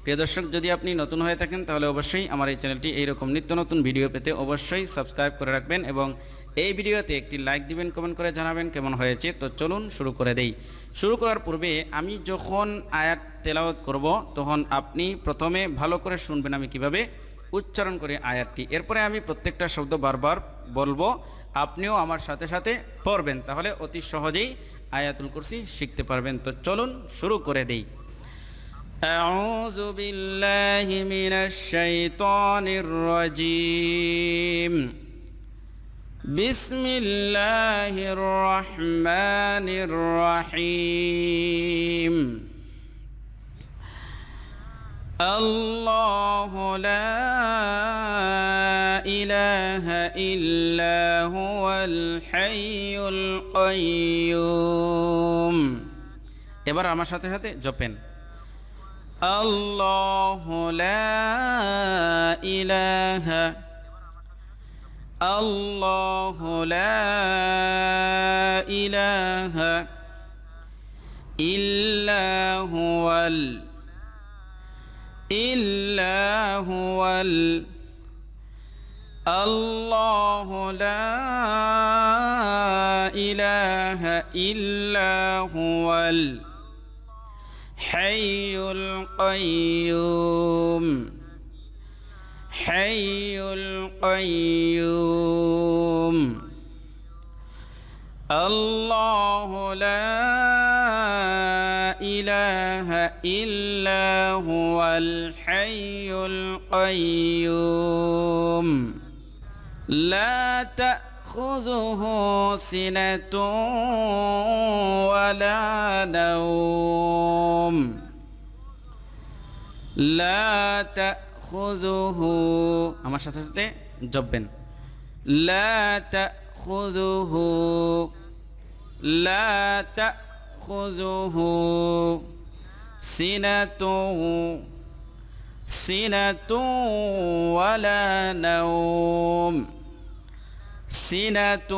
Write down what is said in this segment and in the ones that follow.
প্রিয় দর্শক, যদি আপনি নতুন হয়ে থাকেন তাহলে অবশ্যই আমার এই চ্যানেলটি এইরকম নিত্য নতুন ভিডিও পেতে অবশ্যই সাবস্ক্রাইব করে রাখবেন এবং এই ভিডিওতে একটি লাইক দিবেন, কমেন্ট করে জানাবেন কেমন হয়েছে। তো চলুন শুরু করে দেই। শুরু করার পূর্বে আমি যখন আয়াত তেলাওয়াত করব তখন আপনি প্রথমে ভালো করে শুনবেন আমি কিভাবে উচ্চারণ করি আয়াতটি। এরপরে আমি প্রত্যেকটা শব্দ বারবার বলবো, আপনিও আমার সাথে সাথে পড়বেন, তাহলে অতি সহজেই আয়াতুল কুরসি শিখতে পারবেন। তো চলুন শুরু করে দেই। أعوذ بالله من الشيطان الرجيم. بسم الله الرحمن الرحيم. الله لا إله إلا هو الحي القيوم. এবার আমার সাথে সাথে জপেন। الله لا إله الله لا إله إلا هو إلا هو الله لا إله إلا هو حي القيوم حي القيوم. الله لا إله إلا هو الحي القيوم. لا تأخذه سنة ولا نوم. لا تأخذه আমার সাথে সাথে জপবেন। لا تأخذه لا تأخذه سنة سنة ولا نوم سنة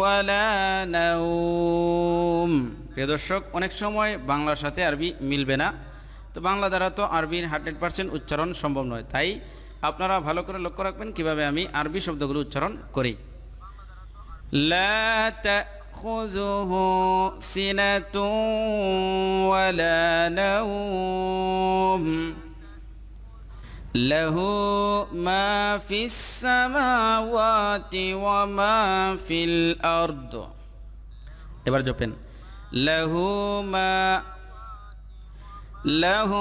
ولا نوم. প্রিয় দর্শক, অনেক সময় বাংলার সাথে আরবি মিলবে না, তো বাংলা দ্বারা তো আরবির 100% উচ্চারণ সম্ভব নয়, তাই আপনারা ভালো করে লক্ষ্য রাখবেন কিভাবে আমি আরবি শব্দগুলো উচ্চারণ করি। লা তাখুযুহু সিনাতুন ওয়ালা নাওম লাহু মা ফিস সামাওয়াতি ওয়া মা ফিল আরদ। এবার জপেন। লাহু মা له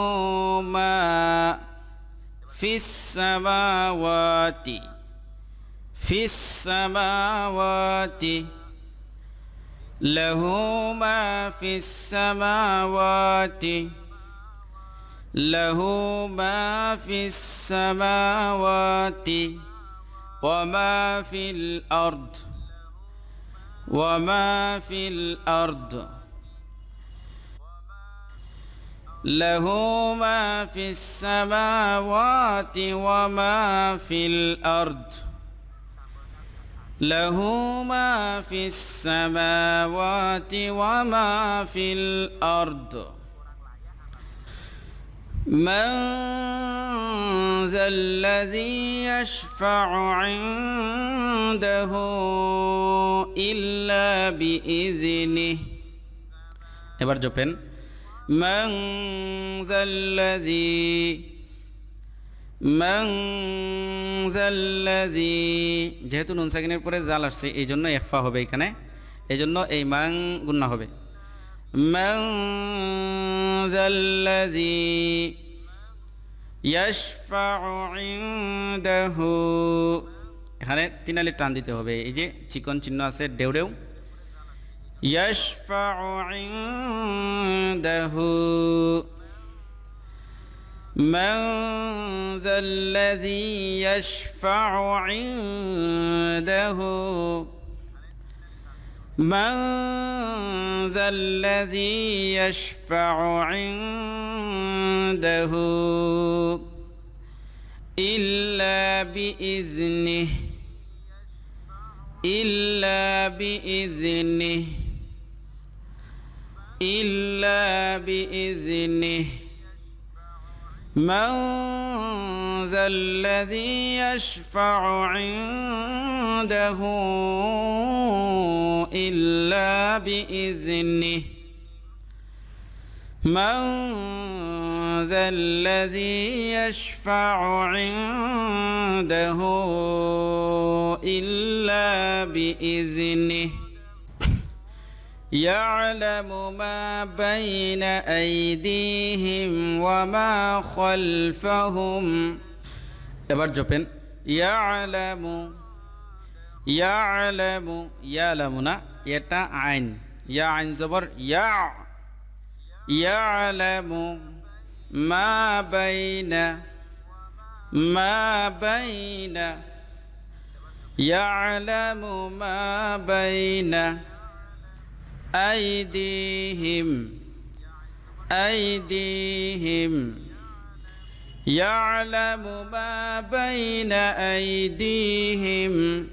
ما في السماوات في السماوات له ما في السماوات له ما في السماوات وما في الأرض وما في الأرض له ما في السماوات وما في الأرض له ما في السماوات وما في الأرض. من ذا الذي يشفع عنده إلا بإذنه. এবার জপেন। من ذا الذي যেহেতু নুন সাকিনের পরে জাল আসছে এই জন্য ইখফা হবে এখানে, এই জন্য এই মান গুণনা হবে। من ذا الذي يشفع عنده, এখানে 3 আলি টান দিতে হবে, এই যে চিকন চিহ্ন আছে ডেউ ডেউ। يشفع عنده من ذا الذي يشفع عنده من ذا الذي يشفع عنده إلا بإذنه إلا بإذنه إلا بإذنه من ذا الذي يشفع عنده إلا بإذنه من ذا الذي يشفع عنده إلا بإذنه يعلم ما بين أيديهم وما خلفهم এবার জপেন ইয়ালামু ইয়ালামু ইয়ালামু না এটা আইন ইয়া আইন জবর ইয়া ইয়ালামু মা বাইনা ইয়ালামু মা বাইনা أيديهم يعلم ما بين أيديهم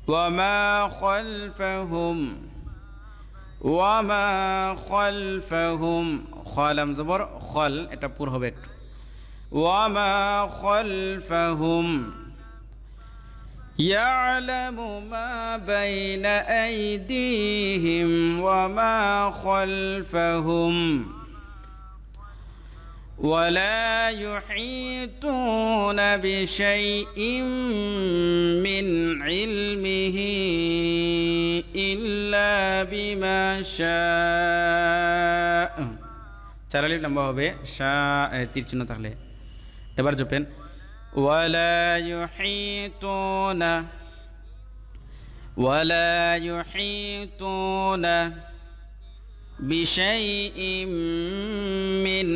وما خلفهم خالم زبر خل এটা পুরো হবে একটু وما خلفهم يعلم ما بين أيديهم وما خلفهم ولا يحيطون بشيء من علمه إلا بما شاء চারালিপ লম্বা হবে শাহ তীর চিহ্ন থাকলে এবার জপেন ولا يحيطون بشيء من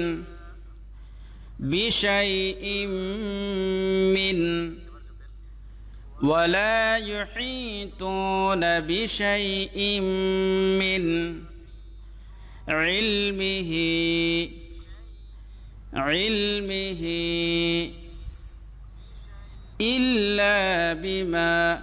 ولا يحيطون بشيء من علمه إلا بما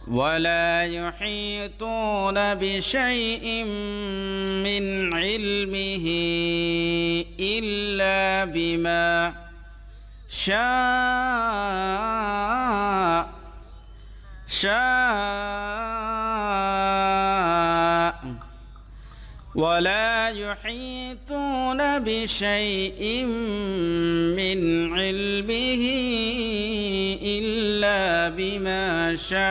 ولا يحيطون بشيء من علمه إلا بما شاء ولا يحيطون بشيء من علمه إلا بما شاء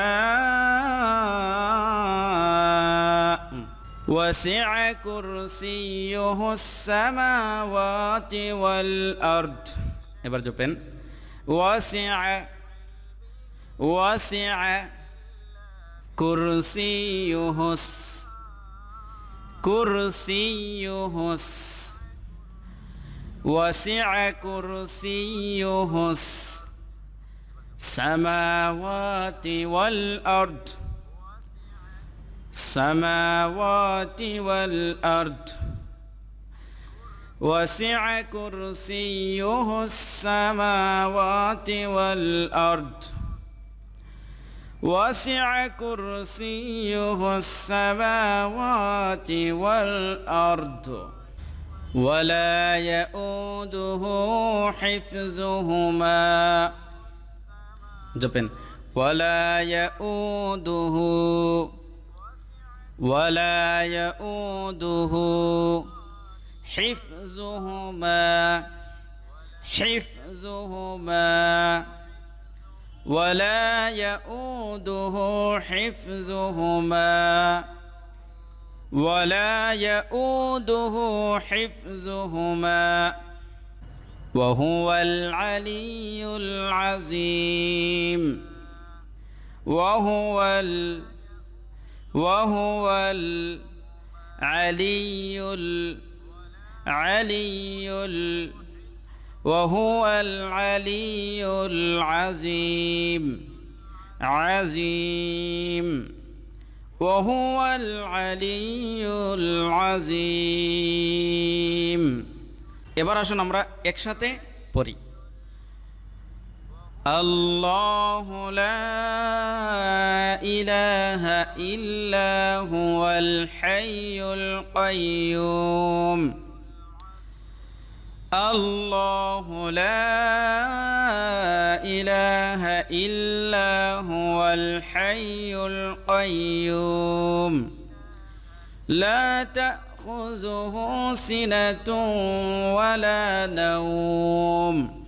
وسع كرسيه السماوات والأرض এবার জপেন وسع كرسيه وسع كرسيه السماوات والأرض وسع كرسيه السماوات والأرض وسع كرسيه السماوات والأرض ولا يؤوده حفظهما جبن ولا يؤوده حفظهما ولا يؤوده حفظهما وهو العلي العظيم وهو العلي العظيم وهو العلي العظيم এবার আসুন আমরা একসাথে পড়ি الله لا إله إلا هو الحي القيوم الله لا إله إلا هو الحي القيوم لا تأخذه سنة ولا نوم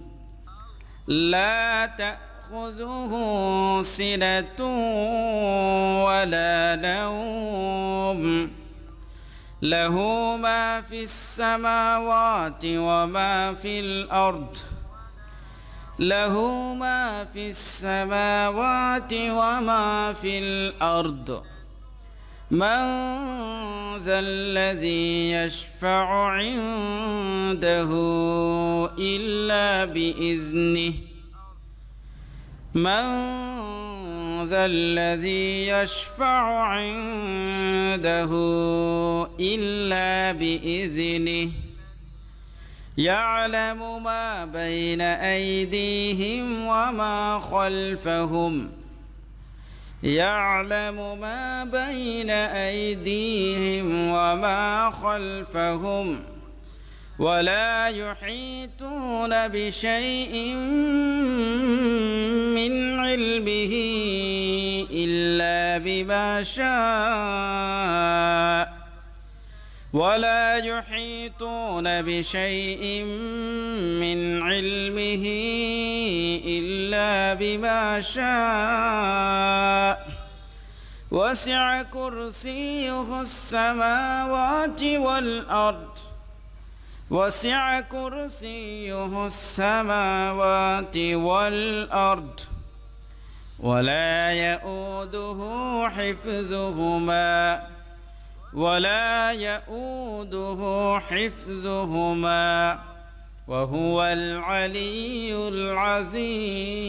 لا تأخذه سنة ولا نوم له ما في السماوات وما في الأرض له ما في السماوات وما في الأرض من ذا الذي يشفع عنده إلا بإذنه من ذا الذي يشفع عنده إلا بإذنه يعلم ما بين أيديهم وما خلفهم يعلم ما بين أيديهم وما خلفهم ولا يحيطون بشيء من علمه إلا بما شاء ولا يحيطون بشيء من علمه إلا بما شاء وسع كرسيه السماوات والأرض وسع كرسيه السماوات والأرض ولا يؤوده حفظهما وهو العلي العظيم